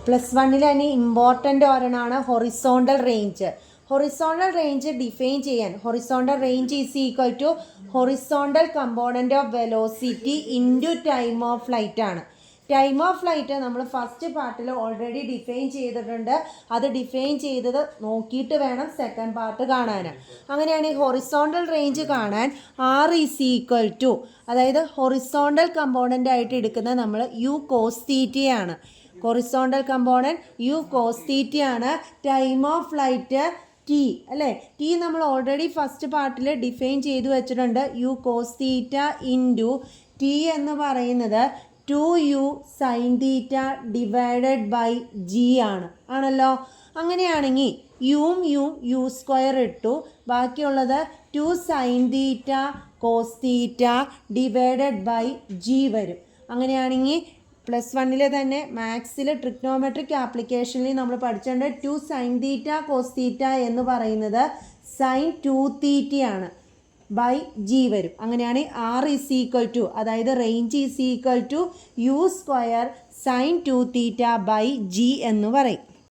+1 ഇനി ഇമ്പോർട്ടൻ്റ് ഒരെണ്ണമാണ് horizontal range. Horizontal range define ചെയ്യാൻ horizontal range is equal to horizontal component of velocity into time of flight ആണ്. Time of flight നമ്മൾ first പാർട്ടിൽ already define ചെയ്തിട്ടുണ്ട്. അത് define ചെയ്തത് നോക്കിയിട്ട് വേണം സെക്കൻഡ് പാർട്ട് കാണാൻ. അങ്ങനെയാണെങ്കിൽ ഹൊറിസോണ്ടൽ റേഞ്ച് കാണാൻ R ഈസ് ഈക്വൽ ടു, അതായത് ഹൊറിസോണ്ടൽ കമ്പോണൻ്റ് ആയിട്ട് എടുക്കുന്നത് നമ്മൾ U cos θ ആണ്. ഹൊറിസോണ്ടൽ കമ്പോണൻറ്റ് U cos θ ആണ്. ടൈം ഓഫ് ഫ്ലൈറ്റ് T അല്ലേ, T നമ്മൾ ഓൾറെഡി ഫസ്റ്റ് പാർട്ടിൽ ഡിഫൈൻ ചെയ്തു വെച്ചിട്ടുണ്ട്. U cos θ ഇൻറ്റു T എന്ന് പറയുന്നത് 2U sin θ divided by G ആണല്ലോ. അങ്ങനെയാണെങ്കിൽ യും U സ്ക്വയർ ഇട്ടു, ബാക്കിയുള്ളത് 2 sin θ cos θ divided by G വരും. അങ്ങനെയാണെങ്കിൽ +1 തന്നെ മാത്സിൽ ട്രിഗ്നോമെട്രിക് ആപ്ലിക്കേഷനിൽ നമ്മൾ പഠിച്ചിട്ടുണ്ട് 2 sin θ cos θ എന്ന് പറയുന്നത് sin 2θ ആണ് ബൈ G വരും. അങ്ങനെയാണ് R ഈസ് ഈക്വൽ ടു, അതായത് range is equal to U square sin 2θ by G എന്ന് പറയും.